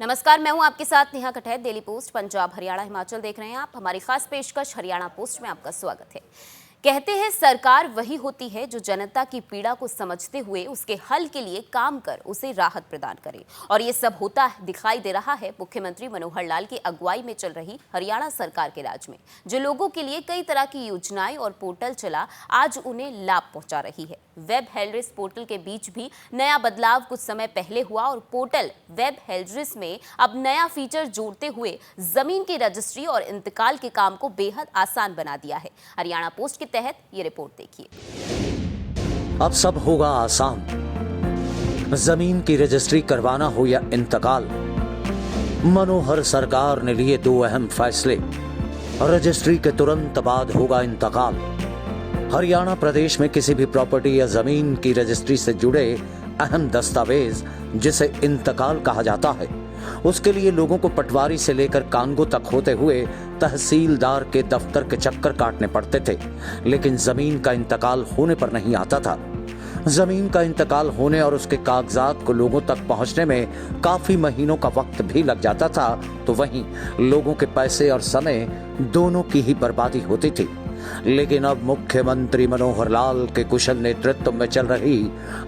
नमस्कार, मैं हूं आपके साथ नेहा कटैत। डेली पोस्ट पंजाब हरियाणा हिमाचल देख रहे हैं आप। हमारी खास पेशकश हरियाणा पोस्ट में आपका स्वागत है। कहते हैं सरकार वही होती है जो जनता की पीड़ा को समझते हुए उसके हल के लिए काम कर उसे राहत प्रदान करे, और ये सब होता दिखाई दे रहा है मुख्यमंत्री मनोहर लाल की अगुवाई में चल रही हरियाणा सरकार के राज में, जो लोगों के लिए कई तरह की योजनाएं और पोर्टल चला आज उन्हें लाभ पहुंचा रही है। वेब हेल्ड्रिस पोर्टल के बीच भी नया बदलाव कुछ समय पहले हुआ और पोर्टल वेब हेल्ड्रिस में अब नया फीचर जोड़ते हुए जमीन की रजिस्ट्री और इंतकाल के काम को बेहद आसान बना दिया है। हरियाणा पोस्ट के तहत ये रिपोर्ट देखिए। अब सब होगा आसान, जमीन की रजिस्ट्री करवाना हो या इंतकाल। मनोहर सरकार ने लिए दो अहम फैसले। रजिस्ट्री के तुरंत बाद होगा इंतकाल। हरियाणा प्रदेश में किसी भी प्रॉपर्टी या जमीन की रजिस्ट्री से जुड़े अहम दस्तावेज जिसे इंतकाल कहा जाता है, उसके लिए लोगों को पटवारी से लेकर कानगो तक होते हुए तहसीलदार के दफ्तर के चक्कर काटने पड़ते थे, लेकिन जमीन का इंतकाल होने पर नहीं आता था। जमीन का इंतकाल होने और उसके कागजात को लोगों तक पहुंचने में काफी महीनों का वक्त भी लग जाता था, तो वहीं लोगों के पैसे और समय दोनों की ही बर्बादी होती थी। लेकिन अब मुख्यमंत्री मनोहर लाल के कुशल नेतृत्व में चल रही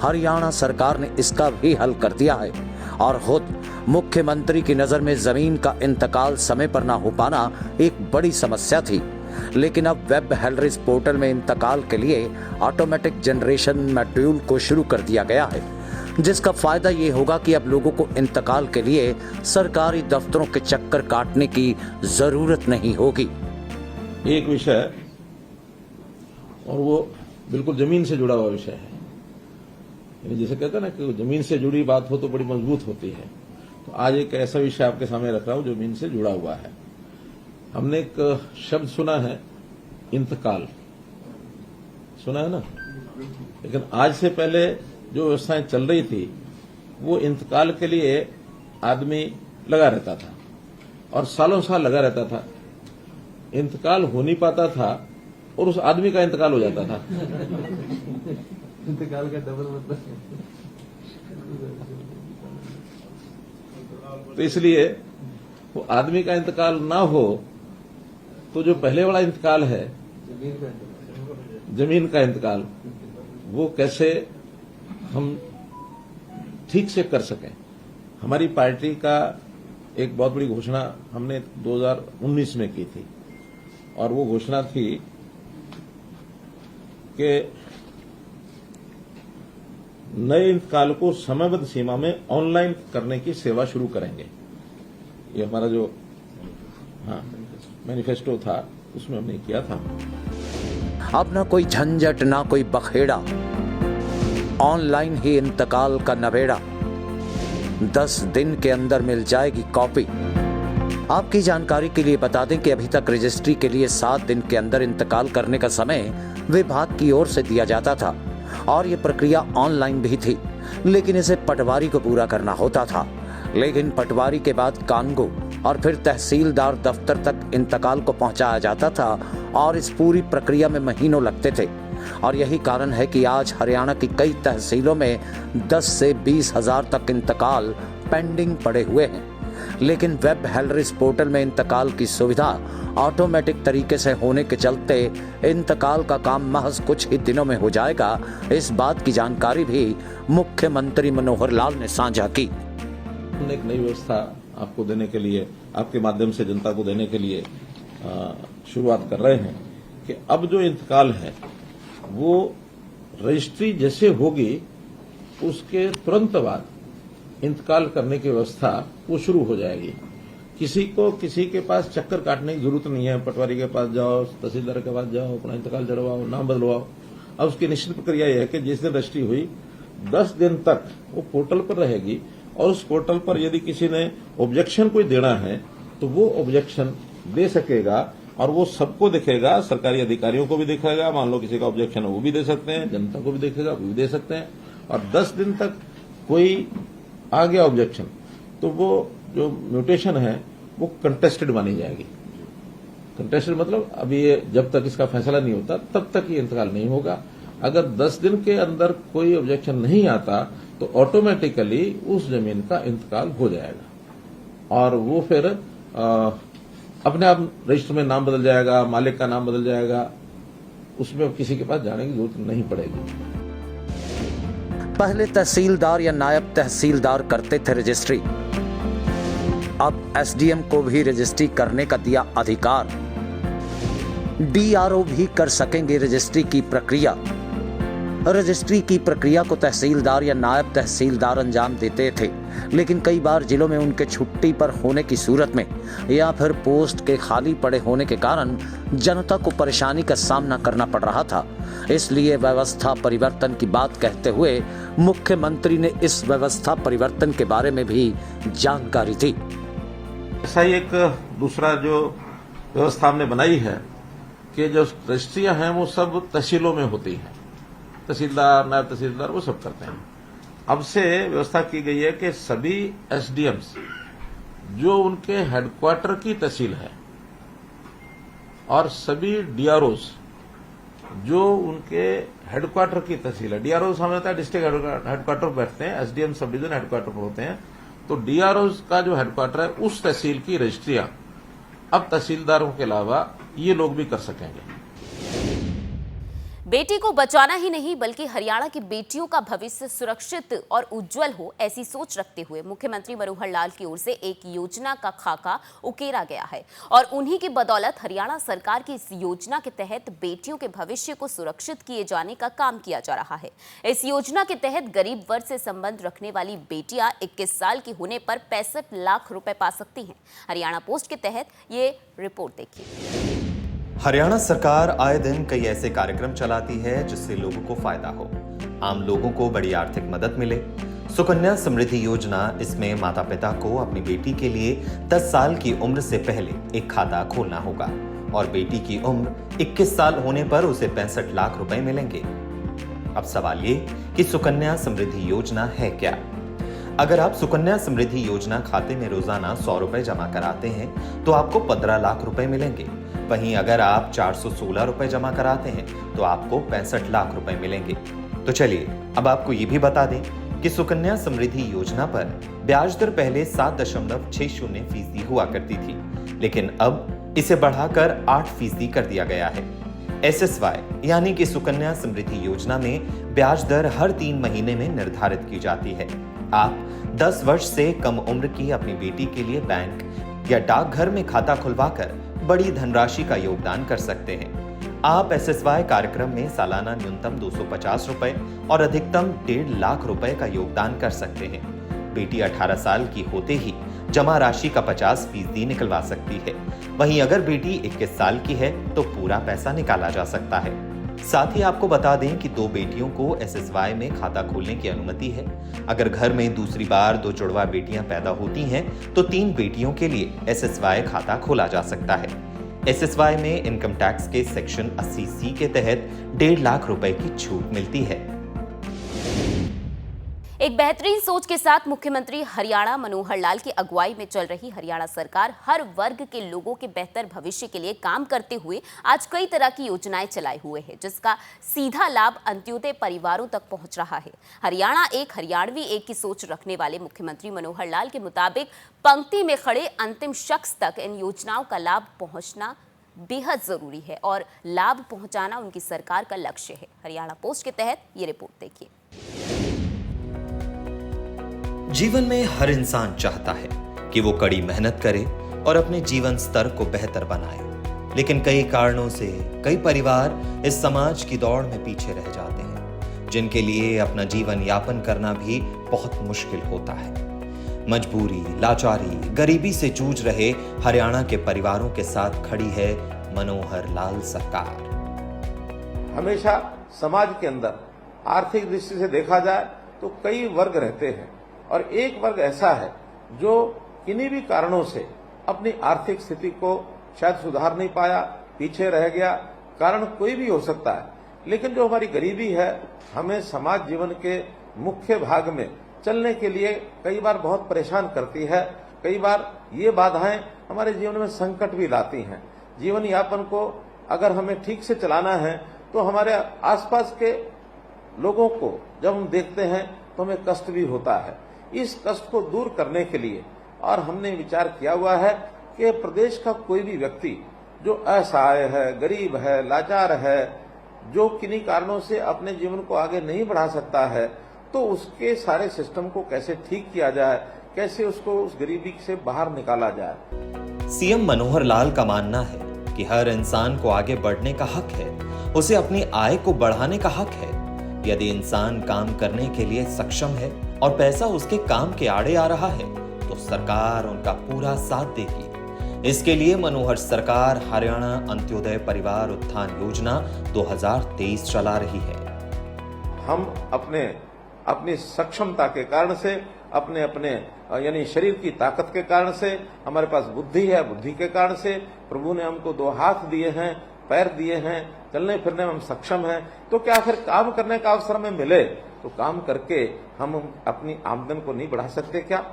हरियाणा सरकार ने इसका भी हल कर दिया है, और खुद मुख्यमंत्री की नजर में जमीन का इंतकाल समय पर ना हो पाना एक बड़ी समस्या थी। लेकिन अब वेब हेल्ड्रिस पोर्टल में इंतकाल के लिए ऑटोमेटिक जनरेशन मॉड्यूल को शुरू कर दिया गया है, जिसका फायदा ये होगा कि अब लोगों को इंतकाल के लिए सरकारी दफ्तरों के चक्कर काटने की जरूरत नहीं होगी। एक विषय, और वो बिल्कुल जमीन से जुड़ा हुआ विषय है। यानी जैसे कहते हैं ना कि जमीन से जुड़ी बात हो तो बड़ी मजबूत होती है, तो आज एक ऐसा विषय आपके सामने रख रहा हूं जो जमीन से जुड़ा हुआ है। हमने एक शब्द सुना है, इंतकाल सुना है ना, लेकिन आज से पहले जो व्यवस्थाएं चल रही थी वो इंतकाल के लिए आदमी लगा रहता था और सालों साल लगा रहता था। इंतकाल हो नहीं पाता था और उस आदमी का इंतकाल हो जाता था। इंतकाल का डबल मतलब। तो इसलिए वो आदमी का इंतकाल ना हो तो जो पहले वाला इंतकाल है, जमीन का इंतकाल, वो कैसे हम ठीक से कर सकें। हमारी पार्टी का एक बहुत बड़ी घोषणा हमने 2019 में की थी, और वो घोषणा थी कि नए इंतकाल को समयबद्ध सीमा में ऑनलाइन करने की सेवा शुरू करेंगे। ये हमारा जो मैनिफेस्टो था उसमें हमने किया था। अब ना कोई झंझट ना कोई बखेड़ा, ऑनलाइन ही इंतकाल का नवेड़ा। 10 दिन के अंदर मिल जाएगी कॉपी। आपकी जानकारी के लिए बता दें कि अभी तक रजिस्ट्री के लिए 7 दिन के अंदर इंतकाल करने का समय विभाग की ओर से दिया जाता था, और यह प्रक्रिया ऑनलाइन भी थी, लेकिन इसे पटवारी को पूरा करना होता था। लेकिन पटवारी के बाद कानगो और फिर तहसीलदार दफ्तर तक इंतकाल को पहुंचाया जाता था, और इस पूरी प्रक्रिया में महीनों लगते थे। और यही कारण है कि आज हरियाणा की कई तहसीलों में 10 से 20 हजार तक इंतकाल पेंडिंग पड़े हुए हैं। लेकिन वेब हेल्ड्रिस पोर्टल में इंतकाल की सुविधा ऑटोमेटिक तरीके से होने के चलते इंतकाल का काम महज कुछ ही दिनों में हो जाएगा। इस बात की जानकारी भी मुख्यमंत्री मनोहर लाल ने साझा की। हमने एक नई व्यवस्था आपको देने के लिए, आपके माध्यम से जनता को देने के लिए शुरुआत कर रहे हैं कि अब जो इंतकाल है वो रजिस्ट्री जैसे होगी उसके तुरंत बाद इंतकाल करने की व्यवस्था वो शुरू हो जाएगी। किसी के पास चक्कर काटने की जरूरत नहीं है। पटवारी के पास जाओ, तहसीलदार के पास जाओ, अपना इंतकाल चढ़वाओ, नाम बदलवाओ। अब उसकी निश्चित प्रक्रिया यह है कि जिस दिन रजिस्ट्री हुई 10 दिन तक वो पोर्टल पर रहेगी, और उस पोर्टल पर यदि किसी ने ऑब्जेक्शन कोई देना है तो वो ऑब्जेक्शन दे सकेगा, और वो सबको दिखेगा, सरकारी अधिकारियों को भी दिखेगा। मान लो किसी का ऑब्जेक्शन है वो भी दे सकते हैं, जनता को भी दिखेगा वो भी दे सकते हैं। और 10 दिन तक कोई आ गया ऑब्जेक्शन तो वो जो म्यूटेशन है वो कंटेस्टेड मानी जाएगी। कंटेस्टेड मतलब अभी ये जब तक इसका फैसला नहीं होता तब तक ये इंतकाल नहीं होगा। अगर 10 दिन के अंदर कोई ऑब्जेक्शन नहीं आता तो ऑटोमेटिकली उस जमीन का इंतकाल हो जाएगा। और वो फिर अपने आप रजिस्टर में नाम बदल जाएगा, मालिक का नाम बदल जाएगा, उसमें किसी के पास जाने की जरूरत नहीं पड़ेगी। पहले तहसीलदार या नायब तहसीलदार करते थे रजिस्ट्री, अब एसडीएम को भी रजिस्ट्री करने का दिया अधिकार। डीआरओ भी कर सकेंगे रजिस्ट्री की प्रक्रिया। रजिस्ट्री की प्रक्रिया को तहसीलदार या नायब तहसीलदार अंजाम देते थे, लेकिन कई बार जिलों में उनके छुट्टी पर होने की सूरत में या फिर पोस्ट के खाली पड़े होने के कारण जनता को परेशानी का सामना करना पड़ रहा था। इसलिए व्यवस्था परिवर्तन की बात कहते हुए मुख्यमंत्री ने इस व्यवस्था परिवर्तन के बारे में भी जानकारी दी। ऐसा ही एक दूसरा जो व्यवस्था हमने बनाई है कि जो रजिस्ट्रियां हैं वो सब तहसीलों में होती हैं, तहसीलदार, नायब तहसीलदार वो सब करते हैं। अब से व्यवस्था की गई है कि सभी एसडीएम्स जो उनके हेडक्वार्टर की तहसील है और सभी डीआरओस जो उनके हेडक्वार्टर की तहसील है, डीआरओस हमें होता है डिस्ट्रिक्ट हेडक्वार्टर पर बैठते हैं, एसडीएम सब डिवीजन हेडक्वार्टर पर होते हैं, तो डीआरओस का जो हेडक्वार्टर है उस तहसील की रजिस्ट्रियां अब तहसीलदारों के अलावा ये लोग भी कर सकेंगे। बेटी को बचाना ही नहीं बल्कि हरियाणा की बेटियों का भविष्य सुरक्षित और उज्जवल हो, ऐसी सोच रखते हुए मुख्यमंत्री मनोहर लाल की ओर से एक योजना का खाका उकेरा गया है और उन्हीं की बदौलत हरियाणा सरकार की इस योजना के तहत बेटियों के भविष्य को सुरक्षित किए जाने का काम किया जा रहा है। इस योजना के तहत गरीब वर्ग से संबंध रखने वाली बेटियां 21 साल की होने पर 65 लाख रुपए पा सकती हैं। हरियाणा पोस्ट के तहत ये रिपोर्ट देखिए। हरियाणा सरकार आए दिन कई ऐसे कार्यक्रम चलाती है जिससे लोगों को फायदा हो, आम लोगों को बड़ी आर्थिक मदद मिले। सुकन्या समृद्धि योजना, इसमें माता पिता को अपनी बेटी के लिए 10 साल की उम्र से पहले एक खाता खोलना होगा और बेटी की उम्र 21 साल होने पर उसे 65 लाख रुपए मिलेंगे। अब सवाल ये कि सुकन्या समृद्धि योजना है क्या? अगर आप सुकन्या समृद्धि योजना खाते में रोजाना 100 रुपए जमा कराते हैं तो आपको 15 लाख रुपए मिलेंगे। वहीं अगर आप 416 रुपए जमा कराते हैं तो आपको 65 लाख रुपए मिलेंगे। तो चलिए अब आपको ये भी बता दें कि सुकन्या समृद्धि योजना पर ब्याज दर पहले 7.60% हुआ करती थी, लेकिन अब इसे बढ़ाकर 8% कर दिया गया है। SSY यानी कि सुकन्या समृद्धि योजना में ब्याज दर हर 3 महीने में निर्धारित की जाती है। आप 10 वर्ष से कम उम्र की अपनी बेटी के लिए बैंक या डाकघर में खाता खुलवाकर बड़ी धनराशि का योगदान कर सकते हैं। आप SSY कार्यक्रम में सालाना न्यूनतम 250 रुपए और अधिकतम 1.5 लाख रुपए का योगदान कर सकते हैं। बेटी 18 साल की होते ही जमा राशि का 50% निकलवा सकती है। वहीं अगर बेटी 21 साल की है तो पूरा पैसा निकाला जा सकता है। साथ ही आपको बता दें कि 2 बेटियों को SSY में खाता खोलने की अनुमति है। अगर घर में दूसरी बार 2 जुड़वा बेटियां पैदा होती हैं तो 3 बेटियों के लिए SSY खाता खोला जा सकता है। SSY में इनकम टैक्स के सेक्शन 80C के तहत 1.5 लाख रुपए की छूट मिलती है। एक बेहतरीन सोच के साथ मुख्यमंत्री हरियाणा मनोहर लाल की अगुवाई में चल रही हरियाणा सरकार हर वर्ग के लोगों के बेहतर भविष्य के लिए काम करते हुए आज कई तरह की योजनाएं चलाए हुए है, जिसका सीधा लाभ अंत्योदय परिवारों तक पहुंच रहा है। हरियाणा एक, हरियाणवी एक की सोच रखने वाले मुख्यमंत्री मनोहर लाल के मुताबिक पंक्ति में खड़े अंतिम शख्स तक इन योजनाओं का लाभ पहुंचना बेहद जरूरी है और लाभ पहुंचाना उनकी सरकार का लक्ष्य है। हरियाणा पोस्ट के तहत ये रिपोर्ट देखिए। जीवन में हर इंसान चाहता है कि वो कड़ी मेहनत करे और अपने जीवन स्तर को बेहतर बनाए, लेकिन कई कारणों से कई परिवार इस समाज की दौड़ में पीछे रह जाते हैं, जिनके लिए अपना जीवन यापन करना भी बहुत मुश्किल होता है। मजबूरी, लाचारी, गरीबी से जूझ रहे हरियाणा के परिवारों के साथ खड़ी है मनोहर लाल सरकार। हमेशा समाज के अंदर आर्थिक दृष्टि से देखा जाए तो कई वर्ग रहते हैं और एक वर्ग ऐसा है जो किन्हीं भी कारणों से अपनी आर्थिक स्थिति को शायद सुधार नहीं पाया, पीछे रह गया। कारण कोई भी हो सकता है, लेकिन जो हमारी गरीबी है हमें समाज जीवन के मुख्य भाग में चलने के लिए कई बार बहुत परेशान करती है। कई बार ये बाधाएं हमारे जीवन में संकट भी लाती हैं। जीवन यापन को अगर हमें ठीक से चलाना है तो हमारे आसपास के लोगों को जब हम देखते हैं तो हमें कष्ट भी होता है। इस कष्ट को दूर करने के लिए और हमने विचार किया हुआ है कि प्रदेश का कोई भी व्यक्ति जो असहाय है, गरीब है, लाचार है, जो किन्हीं कारणों से अपने जीवन को आगे नहीं बढ़ा सकता है, तो उसके सारे सिस्टम को कैसे ठीक किया जाए, कैसे उसको उस गरीबी से बाहर निकाला जाए। सीएम मनोहर लाल का मानना है कि हर इंसान को आगे बढ़ने का हक है, उसे अपनी आय को बढ़ाने का हक है। यदि इंसान काम करने के लिए सक्षम है और पैसा उसके काम के आड़े आ रहा है तो सरकार उनका पूरा साथ देगी। इसके लिए मनोहर सरकार हरियाणा अंत्योदय परिवार उत्थान योजना 2023 चला रही है। हम अपनी सक्षमता के कारण से, अपने यानी शरीर की ताकत के कारण से, हमारे पास बुद्धि है, बुद्धि के कारण से प्रभु ने हमको 2 हाथ दिए हैं, पैर दिए हैं, चलने फिरने में हम सक्षम हैं, तो क्या फिर काम करने का अवसर हमें मिले तो काम करके हम अपनी आमदन को नहीं बढ़ा सकते क्या?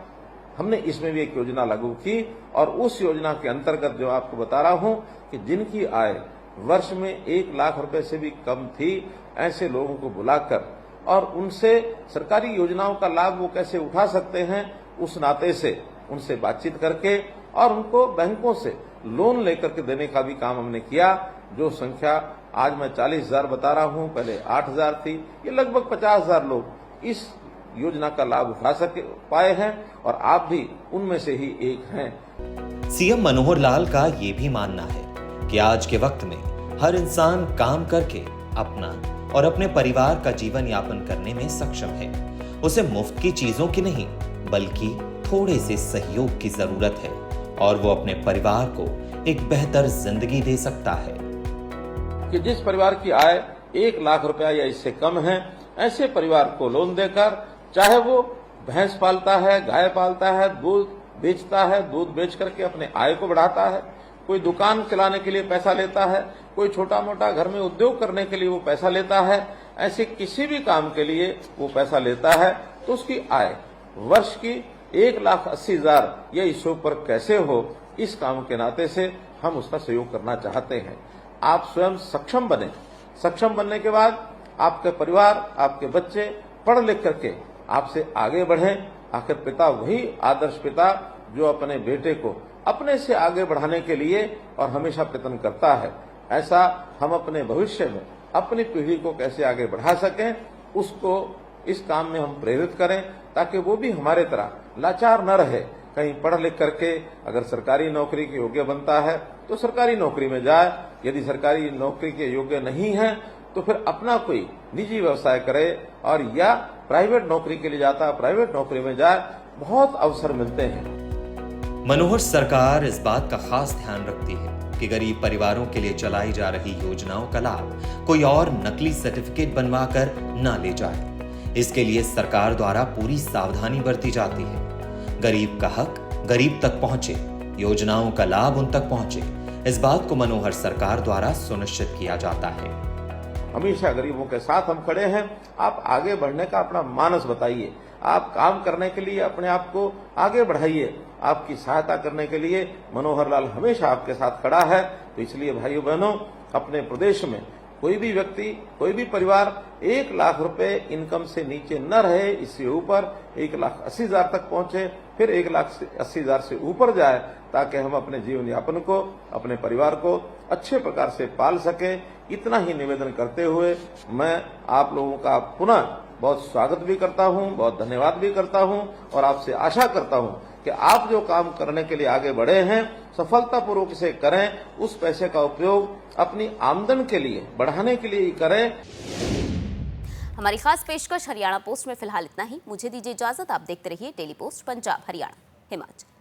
हमने इसमें भी एक योजना लागू की और उस योजना के अंतर्गत जो आपको बता रहा हूं कि जिनकी आय वर्ष में 1 लाख रुपए से भी कम थी, ऐसे लोगों को बुलाकर और उनसे सरकारी योजनाओं का लाभ वो कैसे उठा सकते हैं, उस नाते से उनसे बातचीत करके और उनको बैंकों से लोन लेकर के देने का भी काम हमने किया। जो संख्या आज मैं 40,000 बता रहा हूं, पहले 8,000 थी, ये लगभग 50,000 लोग इस योजना का लाभ उठा पाए हैं और आप भी उनमें से ही एक हैं। सीएम मनोहर लाल का ये भी मानना है कि आज के वक्त में हर इंसान काम करके अपना और अपने परिवार का जीवन यापन करने में सक्षम है। उसे मुफ्त की चीजों की नहीं बल्कि थोड़े से सहयोग की जरूरत है और वो अपने परिवार को एक बेहतर जिंदगी दे सकता है। कि जिस परिवार की आय 1 लाख रुपया या इससे कम है, ऐसे परिवार को लोन देकर, चाहे वो भैंस पालता है, गाय पालता है, दूध बेचता है, दूध बेच करके अपने आय को बढ़ाता है, कोई दुकान चलाने के लिए पैसा लेता है, कोई छोटा मोटा घर में उद्योग करने के लिए वो पैसा लेता है, ऐसे किसी भी काम के लिए वो पैसा लेता है, तो उसकी आय वर्ष की 1,80,000 या इससे ऊपर कैसे हो, इस काम के नाते से हम उसका सहयोग करना चाहते हैं। आप स्वयं सक्षम बने, सक्षम बनने के बाद आपके परिवार, आपके बच्चे पढ़ लिख करके आपसे आगे बढ़ें। आखिर पिता वही आदर्श पिता जो अपने बेटे को अपने से आगे बढ़ाने के लिए और हमेशा प्रयत्न करता है, ऐसा हम अपने भविष्य में अपनी पीढ़ी को कैसे आगे बढ़ा सकें, उसको इस काम में हम प्रेरित करें, ताकि वो भी हमारे तरह लाचार न रहे। कहीं पढ़ लिख करके अगर सरकारी नौकरी के योग्य बनता है तो सरकारी नौकरी में जाए, यदि सरकारी नौकरी के योग्य नहीं है तो फिर अपना कोई निजी व्यवसाय करे, और या प्राइवेट नौकरी के लिए जाता है, प्राइवेट नौकरी में जाए। बहुत अवसर मिलते हैं। मनोहर सरकार इस बात का खास ध्यान रखती है कि गरीब परिवारों के लिए चलाई जा रही योजनाओं का लाभ कोई और नकली सर्टिफिकेट बनवाकर न ले जाए। इसके लिए सरकार द्वारा पूरी सावधानी बरती जाती है। गरीब का हक गरीब तक पहुंचे, योजनाओं का लाभ उन तक पहुंचे, इस बात को मनोहर सरकार द्वारा सुनिश्चित किया जाता है। हमेशा गरीबों के साथ हम खड़े हैं। आप आगे बढ़ने का अपना मानस बताइए, आप काम करने के लिए अपने आप को आगे बढ़ाइए। आपकी सहायता करने के लिए मनोहर लाल हमेशा आपके साथ खड़ा है। तो इसलिए भाइयों बहनों, अपने प्रदेश में कोई भी व्यक्ति, कोई भी परिवार 1 लाख रुपए इनकम से नीचे न रहे, इससे ऊपर 1,80,000 तक पहुंचे, फिर 1,80,000 से ऊपर जाए, ताकि हम अपने जीवन यापन को, अपने परिवार को अच्छे प्रकार से पाल सके। इतना ही निवेदन करते हुए मैं आप लोगों का पुनः बहुत स्वागत भी करता हूं, बहुत धन्यवाद भी करता हूं और आपसे आशा करता हूं कि आप जो काम करने के लिए आगे बढ़े हैं, सफलतापूर्वक इसे करें। उस पैसे का उपयोग अपनी आमदन के लिए बढ़ाने के लिए ही करें। हमारी खास पेशकश हरियाणा पोस्ट में फिलहाल इतना ही। मुझे दीजिए इजाजत। आप देखते रहिए डेली पोस्ट पंजाब हरियाणा हिमाचल।